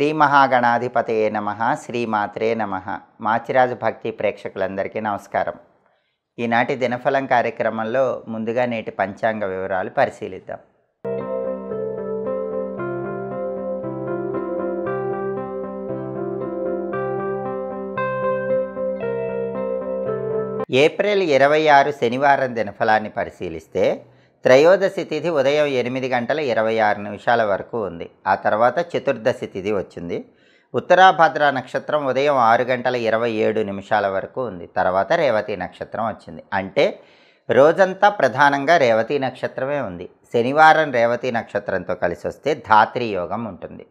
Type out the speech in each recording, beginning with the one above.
శ్రీ మహాగణాధిపతయే నమః. శ్రీమాత్రే నమః. మాచిరాజు భక్తి ప్రేక్షకులందరికీ నమస్కారం. ఈనాటి దినఫలం కార్యక్రమంలో ముందుగా నేటి పంచాంగ వివరాలు పరిశీలిద్దాం. ఏప్రిల్ 26 శనివారం దినఫలాన్ని పరిశీలిస్తే త్రయోదశి తిథి ఉదయం 8:26 వరకు ఉంది. ఆ తర్వాత చతుర్దశి తిథి వచ్చింది. ఉత్తరాభద్ర నక్షత్రం ఉదయం 6:27 వరకు ఉంది. తర్వాత రేవతి నక్షత్రం వచ్చింది. అంటే రోజంతా ప్రధానంగా రేవతి నక్షత్రమే ఉంది. శనివారం రేవతి నక్షత్రంతో కలిసి వస్తే ధాత్రి యోగం ఉంటుంది.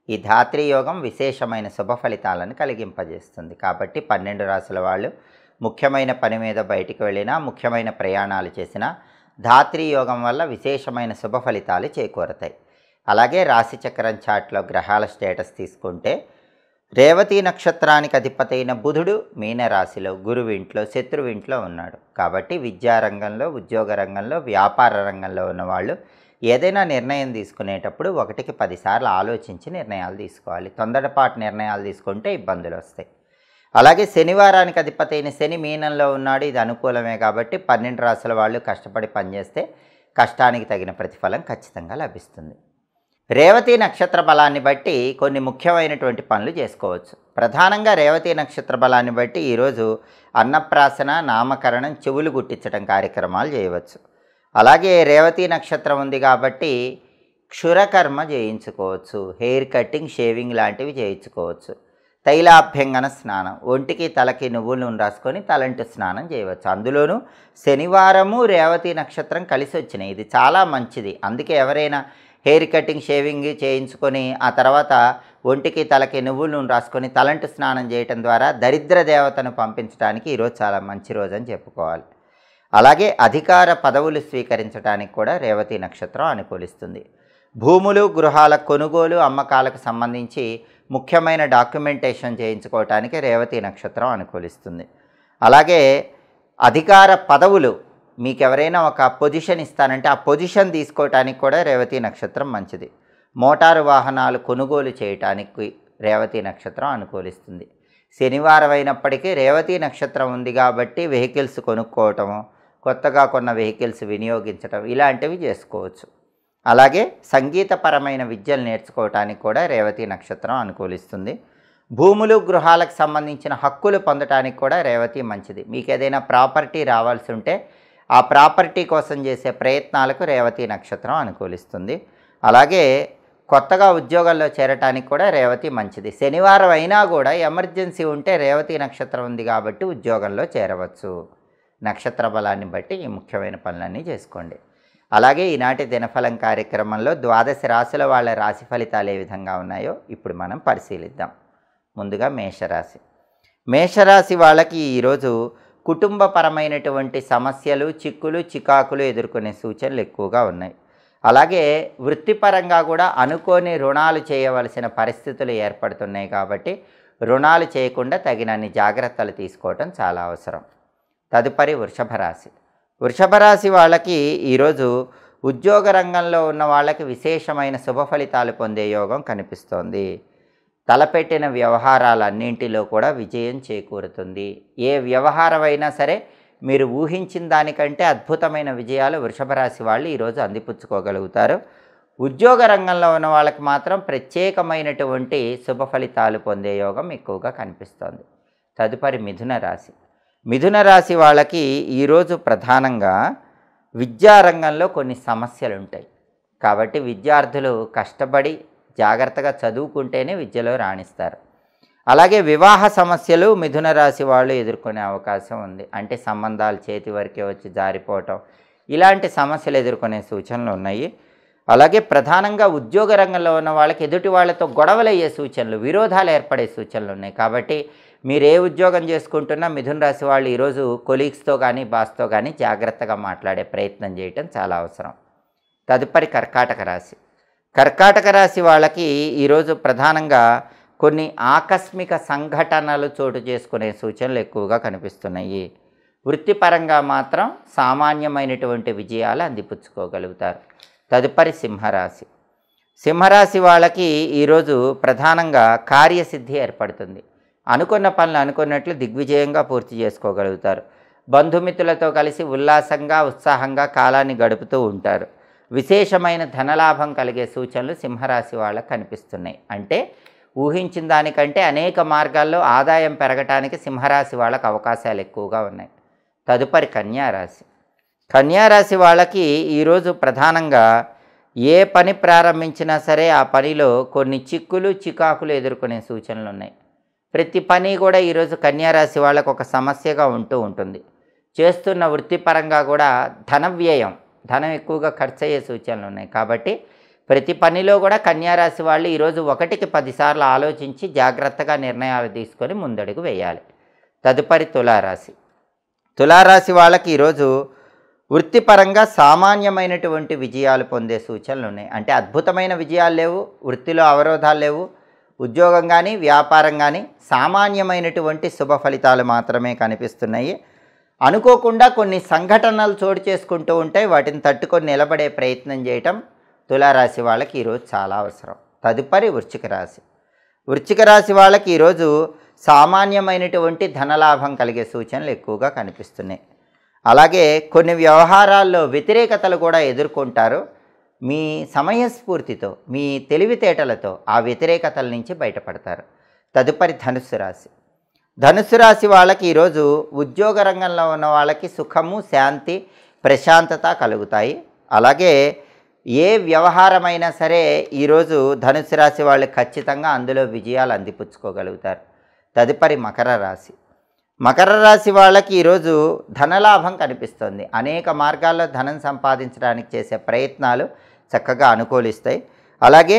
ఈ ధాత్రి యోగం విశేషమైన శుభ ఫలితాలను కలిగింపజేస్తుంది. కాబట్టి 12 రాశుల వాళ్ళు ముఖ్యమైన పని మీద బయటికి వెళ్ళినా, ముఖ్యమైన ప్రయాణాలు చేసినా ధాత్రి యోగం వల్ల విశేషమైన శుభ ఫలితాలు చేకూరతాయి. అలాగే రాశిచక్రం చాట్లో గ్రహాల స్టేటస్ తీసుకుంటే రేవతి నక్షత్రానికి అధిపతైన బుధుడు మీనరాశిలో, గురువింట్లో, శత్రువింట్లో ఉన్నాడు. కాబట్టి విద్యారంగంలో, ఉద్యోగ రంగంలో, వ్యాపార రంగంలో ఉన్నవాళ్ళు ఏదైనా నిర్ణయం తీసుకునేటప్పుడు 1కి 10 సార్లు ఆలోచించి నిర్ణయాలు తీసుకోవాలి. తొందరపాటు నిర్ణయాలు తీసుకుంటే ఇబ్బందులు వస్తాయి. అలాగే శనివారానికి అధిపతైన శని మీనంలో ఉన్నాడు. ఇది అనుకూలమే. కాబట్టి 12 రాశుల వాళ్ళు కష్టపడి పనిచేస్తే కష్టానికి తగిన ప్రతిఫలం ఖచ్చితంగా లభిస్తుంది. రేవతి నక్షత్ర బలాన్ని బట్టి కొన్ని ముఖ్యమైనటువంటి పనులు చేసుకోవచ్చు. ప్రధానంగా రేవతి నక్షత్ర బలాన్ని బట్టి ఈరోజు అన్నప్రాసన, నామకరణం, చెవులు గుట్టించడం కార్యక్రమాలు చేయవచ్చు. అలాగే రేవతి నక్షత్రం ఉంది కాబట్టి క్షురకర్మ చేయించుకోవచ్చు. హెయిర్ కటింగ్, షేవింగ్ లాంటివి చేయించుకోవచ్చు. తైలాభ్యంగన స్నానం, ఒంటికి తలకి నువ్వుల నూనె రాసుకొని తలంటు స్నానం చేయవచ్చు. అందులోనూ శనివారము రేవతి నక్షత్రం కలిసి వచ్చినాయి. ఇది చాలా మంచిది. అందుకే ఎవరైనా హెయిర్ కటింగ్, షేవింగ్ చేయించుకొని ఆ తర్వాత ఒంటికి తలకి నువ్వుల నూనె రాసుకొని తలంటు స్నానం చేయటం ద్వారా దరిద్ర దేవతను పంపించడానికి ఈరోజు చాలా మంచి రోజు అని చెప్పుకోవాలి. అలాగే అధికార పదవులు స్వీకరించడానికి కూడా రేవతి నక్షత్రం అనుకూలిస్తుంది. భూములు, గృహాల కొనుగోలు, అమ్మకాలకు సంబంధించి ముఖ్యమైన డాక్యుమెంటేషన్ చేయించుకోవటానికి రేవతి నక్షత్రం అనుకూలిస్తుంది. అలాగే అధికార పదవులు, మీకు ఎవరైనా ఒక పొజిషన్ ఇస్తానంటే ఆ పొజిషన్ తీసుకోవటానికి కూడా రేవతి నక్షత్రం మంచిది. మోటారు వాహనాలు కొనుగోలు చేయటానికి రేవతి నక్షత్రం అనుకూలిస్తుంది. శనివారం అయినప్పటికీ రేవతి నక్షత్రం ఉంది కాబట్టి వెహికల్స్ కొనుక్కోవటము, కొత్తగా కొన్న వెహికల్స్ వినియోగించటం ఇలాంటివి చేసుకోవచ్చు. అలాగే సంగీతపరమైన విద్యలు నేర్చుకోవటానికి కూడా రేవతి నక్షత్రం అనుకూలిస్తుంది. భూములు, గృహాలకు సంబంధించిన హక్కులు పొందటానికి కూడా రేవతి మంచిది. మీకు ఏదైనా ప్రాపర్టీ రావాల్సి ఉంటే ఆ ప్రాపర్టీ కోసం చేసే ప్రయత్నాలకు రేవతి నక్షత్రం అనుకూలిస్తుంది. అలాగే కొత్తగా ఉద్యోగాల్లో చేరటానికి కూడా రేవతి మంచిది. శనివారం అయినా కూడా ఎమర్జెన్సీ ఉంటే రేవతి నక్షత్రం ఉంది కాబట్టి ఉద్యోగంలో చేరవచ్చు. నక్షత్ర బలాన్ని బట్టి ఈ ముఖ్యమైన పనులన్నీ చేసుకోండి. అలాగే ఈనాటి దినఫలం కార్యక్రమంలో 12 రాశుల వాళ్ళ రాశి ఫలితాలు ఏ విధంగా ఉన్నాయో ఇప్పుడు మనం పరిశీలిద్దాం. ముందుగా మేషరాశి. మేషరాశి వాళ్ళకి ఈరోజు కుటుంబపరమైనటువంటి సమస్యలు, చిక్కులు, చికాకులు ఎదుర్కొనే సూచనలు ఎక్కువగా ఉన్నాయి. అలాగే వృత్తిపరంగా కూడా అనుకోని రుణాలు చేయవలసిన పరిస్థితులు ఏర్పడుతున్నాయి. కాబట్టి రుణాలు చేయకుండా తగినన్ని జాగ్రత్తలు తీసుకోవటం చాలా అవసరం. తదుపరి వృషభ రాశి. వృషభ రాశి వాళ్ళకి ఈరోజు ఉద్యోగ రంగంలో ఉన్న వాళ్ళకి విశేషమైన శుభ ఫలితాలు పొందే యోగం కనిపిస్తోంది. తలపెట్టిన వ్యవహారాలన్నింటిలో కూడా విజయం చేకూరుతుంది. ఏ వ్యవహారమైనా సరే మీరు ఊహించిన దానికంటే అద్భుతమైన విజయాలు వృషభ రాశి వాళ్ళు ఈరోజు అందిపుచ్చుకోగలుగుతారు. ఉద్యోగ రంగంలో ఉన్న వాళ్ళకి మాత్రం ప్రత్యేకమైనటువంటి శుభ ఫలితాలు పొందే యోగం ఎక్కువగా కనిపిస్తోంది. తదుపరి మిథున రాశి. మిథున రాశి వాళ్ళకి ఈరోజు ప్రధానంగా విద్యారంగంలో కొన్ని సమస్యలు ఉంటాయి. కాబట్టి విద్యార్థులు కష్టపడి జాగ్రత్తగా చదువుకుంటేనే విద్యలో రాణిస్తారు. అలాగే వివాహ సమస్యలు మిథున రాశి వాళ్ళు ఎదుర్కొనే అవకాశం ఉంది. అంటే సంబంధాలు చేతి వరకే వచ్చి జారిపోవటం ఇలాంటి సమస్యలు ఎదుర్కొనే సూచనలు ఉన్నాయి. అలాగే ప్రధానంగా ఉద్యోగ రంగంలో ఉన్న వాళ్ళకి ఎదుటి వాళ్ళతో గొడవలు అయ్యే సూచనలు, విరోధాలు ఏర్పడే సూచనలు ఉన్నాయి. కాబట్టి మీరు ఏ ఉద్యోగం చేసుకుంటున్నా మిథున రాశి వాళ్ళు ఈరోజు కొలీగ్స్తో కానీ, బాస్తో కానీ జాగ్రత్తగా మాట్లాడే ప్రయత్నం చేయటం చాలా అవసరం. తదుపరి కర్కాటక రాశి. కర్కాటక రాశి వాళ్ళకి ఈరోజు ప్రధానంగా కొన్ని ఆకస్మిక సంఘటనలు చోటు చేసుకునే సూచనలు ఎక్కువగా కనిపిస్తున్నాయి. వృత్తిపరంగా మాత్రం సామాన్యమైనటువంటి విజయాలు అందిపుచ్చుకోగలుగుతారు. తదుపరి సింహరాశి. సింహరాశి వాళ్ళకి ఈరోజు ప్రధానంగా కార్యసిద్ధి ఏర్పడుతుంది. అనుకున్న పనులు అనుకున్నట్లు దిగ్విజయంగా పూర్తి చేసుకోగలుగుతారు. బంధుమిత్రులతో కలిసి ఉల్లాసంగా ఉత్సాహంగా కాలాన్ని గడుపుతూ ఉంటారు. విశేషమైన ధనలాభం కలిగే సూచనలు సింహరాశి వాళ్ళకు కనిపిస్తున్నాయి. అంటే ఊహించిన దానికంటే అనేక మార్గాల్లో ఆదాయం పెరగటానికి సింహరాశి వాళ్ళకు అవకాశాలు ఎక్కువగా ఉన్నాయి. తదుపరి కన్యారాశి. కన్యారాశి వాళ్ళకి ఈరోజు ప్రధానంగా ఏ పని ప్రారంభించినా సరే ఆ పనిలో కొన్ని చిక్కులు చికాకులు ఎదుర్కొనే సూచనలు ఉన్నాయి. ప్రతి పని కూడా ఈరోజు కన్యారాశి వాళ్ళకు ఒక సమస్యగా ఉంటూ ఉంటుంది. చేస్తున్న వృత్తిపరంగా కూడా ధన వ్యయం, ధనం ఎక్కువగా ఖర్చు అయ్యే సూచనలు ఉన్నాయి. కాబట్టి ప్రతి పనిలో కూడా కన్యారాశి వాళ్ళు ఈరోజు 1కి 10 సార్లు ఆలోచించి జాగ్రత్తగా నిర్ణయాలు తీసుకొని ముందడుగు వేయాలి. తదుపరి తులారాశి. తులారాశి వాళ్ళకి ఈరోజు వృత్తిపరంగా సామాన్యమైనటువంటి విజయాలు పొందే సూచనలు ఉన్నాయి. అంటే అద్భుతమైన విజయాలు లేవు, వృత్తిలో అవరోధాలు లేవు, ఉద్యోగం కానీ వ్యాపారం కానీ సామాన్యమైనటువంటి శుభ ఫలితాలు మాత్రమే కనిపిస్తున్నాయి. అనుకోకుండా కొన్ని సంఘటనలు చోటు చేసుకుంటూ ఉంటాయి. వాటిని తట్టుకొని నిలబడే ప్రయత్నం చేయటం తులారాశి వాళ్ళకి ఈరోజు చాలా అవసరం. తదుపరి వృశ్చిక రాశి. వృశ్చిక రాశి వాళ్ళకి ఈరోజు సామాన్యమైనటువంటి ధనలాభం కలిగే సూచనలు ఎక్కువగా కనిపిస్తున్నాయి. అలాగే కొన్ని వ్యవహారాల్లో వ్యతిరేకతలు కూడా ఎదుర్కొంటారు. మీ సమయస్ఫూర్తితో, మీ తెలివితేటలతో ఆ వ్యతిరేకతల నుంచి బయటపడతారు. తదుపరి ధనుస్సు రాశి. ధనుస్సు రాశి వాళ్ళకి ఈరోజు ఉద్యోగ రంగంలో ఉన్న వాళ్ళకి సుఖము, శాంతి, ప్రశాంతత కలుగుతాయి. అలాగే ఏ వ్యవహారమైనా సరే ఈరోజు ధనుస్సు రాశి వాళ్ళు ఖచ్చితంగా అందులో విజయాలు అందిపుచ్చుకోగలుగుతారు. తదుపరి మకర రాశి. మకర రాశి వాళ్ళకి ఈరోజు ధనలాభం కనిపిస్తుంది. అనేక మార్గాల్లో ధనం సంపాదించడానికి చేసే ప్రయత్నాలు చక్కగా అనుకూలిస్తాయి. అలాగే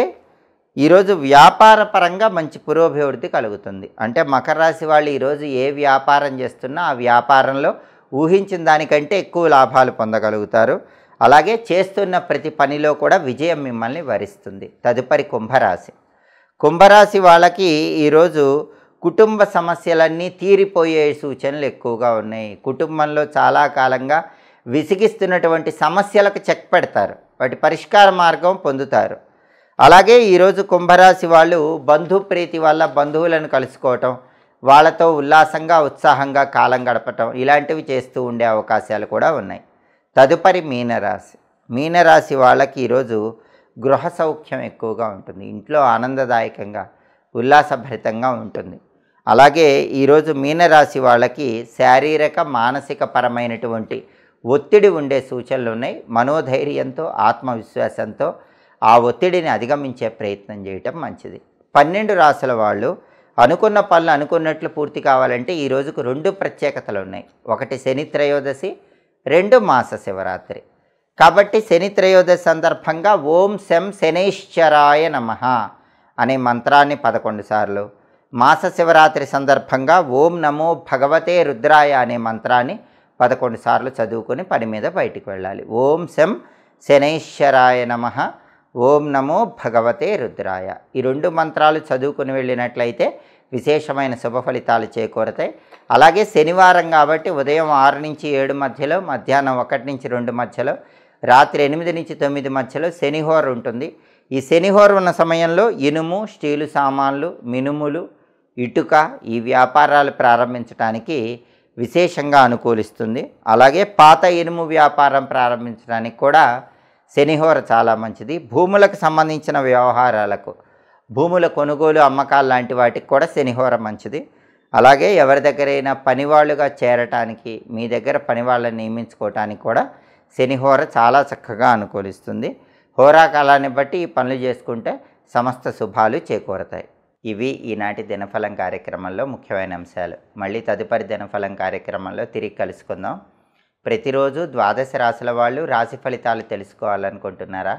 ఈరోజు వ్యాపార పరంగా మంచి పురోభివృద్ధి కలుగుతుంది. అంటే మకర రాశి వాళ్ళు ఈరోజు ఏ వ్యాపారం చేస్తున్నా ఆ వ్యాపారంలో ఊహించిన దానికంటే ఎక్కువ లాభాలు పొందగలుగుతారు. అలాగే చేస్తున్న ప్రతి పనిలో కూడా విజయం మిమ్మల్ని వరిస్తుంది. తదుపరి కుంభరాశి. కుంభరాశి వాళ్ళకి ఈరోజు కుటుంబ సమస్యలన్నీ తీరిపోయే సూచనలు ఎక్కువగా ఉన్నాయి. కుటుంబంలో చాలా కాలంగా విసిగిస్తున్నటువంటి సమస్యలకు చెక్ పెడతారు, వాటి పరిష్కార మార్గం పొందుతారు. అలాగే ఈరోజు కుంభరాశి వాళ్ళు బంధుప్రీతి వల్ల బంధువులను కలుసుకోవటం, వాళ్ళతో ఉల్లాసంగా ఉత్సాహంగా కాలం గడపటం ఇలాంటివి చేస్తూ ఉండే అవకాశాలు కూడా ఉన్నాయి. తదుపరి మీనరాశి. మీనరాశి వాళ్ళకి ఈరోజు గృహ సౌఖ్యం ఎక్కువగా ఉంటుంది. ఇంట్లో ఆనందదాయకంగా ఉల్లాసభరితంగా ఉంటుంది. అలాగే ఈరోజు మీనరాశి వాళ్ళకి శారీరక మానసిక పరమైనటువంటి ఒత్తిడి ఉండే సూచనలు ఉన్నాయి. మనోధైర్యంతో ఆత్మవిశ్వాసంతో ఆ ఒత్తిడిని అధిగమించే ప్రయత్నం చేయటం మంచిది. 12 రాశుల వాళ్ళు అనుకున్న పనులు అనుకున్నట్లు పూర్తి కావాలంటే ఈ రోజుకు 2 ప్రత్యేకతలు ఉన్నాయి. ఒకటి శని త్రయోదశి, 2 మాస శివరాత్రి. కాబట్టి శని త్రయోదశి సందర్భంగా ఓం శం శనైశ్చరాయ నమః అనే మంత్రాన్ని 11 సార్లు, మాస శివరాత్రి సందర్భంగా ఓం నమో భగవతే రుద్రాయ అనే మంత్రాన్ని 11 సార్లు చదువుకొని పని మీద బయటికి వెళ్ళాలి. ఓం శం శనైశ్చరాయ నమః, ఓం నమో భగవతే రుద్రాయ. ఈ 2 మంత్రాలు చదువుకుని వెళ్ళినట్లయితే విశేషమైన శుభ ఫలితాలు చేకూరతాయి. అలాగే శనివారం కాబట్టి ఉదయం 6 నుంచి 7 మధ్యలో, మధ్యాహ్నం 1 నుంచి 2 మధ్యలో, రాత్రి 8 నుంచి 9 మధ్యలో శనిహోర ఉంటుంది. ఈ శనిహోర ఉన్న సమయంలో ఇనుము, స్టీలు సామాన్లు, మినుములు, ఇటుక ఈ వ్యాపారాలు ప్రారంభించడానికి విశేషంగా అనుకూలిస్తుంది. అలాగే పాత ఇనుము వ్యాపారం ప్రారంభించడానికి కూడా శనిహోర చాలా మంచిది. భూములకు సంబంధించిన వ్యవహారాలకు, భూముల కొనుగోలు అమ్మకాలు లాంటి వాటికి కూడా శనిహోర మంచిది. అలాగే ఎవరి దగ్గరైనా పనివాళ్ళుగా చేరటానికి, మీ దగ్గర పనివాళ్ళని నియమించుకోవటానికి కూడా శనిహోర చాలా చక్కగా అనుకూలిస్తుంది. హోరాకాలాన్ని బట్టి ఈ పనులు చేసుకుంటే సమస్త శుభాలు చేకూరతాయి. ఇవి ఈనాటి దినఫలం కార్యక్రమంలో ముఖ్యమైన అంశాలు. మళ్ళీ తదుపరి దినఫలం కార్యక్రమంలో తిరిగి కలుసుకుందాం. ప్రతిరోజు 12 రాశుల వాళ్ళు రాశి ఫలితాలు తెలుసుకోవాలనుకుంటున్నారా?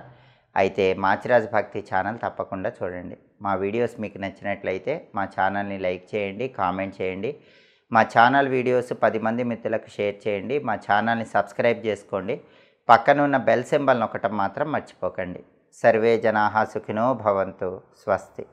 అయితే మాచిరాజు భక్తి ఛానల్ తప్పకుండా చూడండి. మా వీడియోస్ మీకు నచ్చినట్లయితే మా ఛానల్ని లైక్ చేయండి, కామెంట్ చేయండి. మా ఛానల్ వీడియోస్ 10 మంది మిత్రులకు షేర్ చేయండి. మా ఛానల్ని సబ్స్క్రైబ్ చేసుకోండి. పక్కనున్న బెల్ సింబల్ నొక్కటం మాత్రం మర్చిపోకండి. సర్వే జనాః సుఖినో భవంతు. స్వస్తి.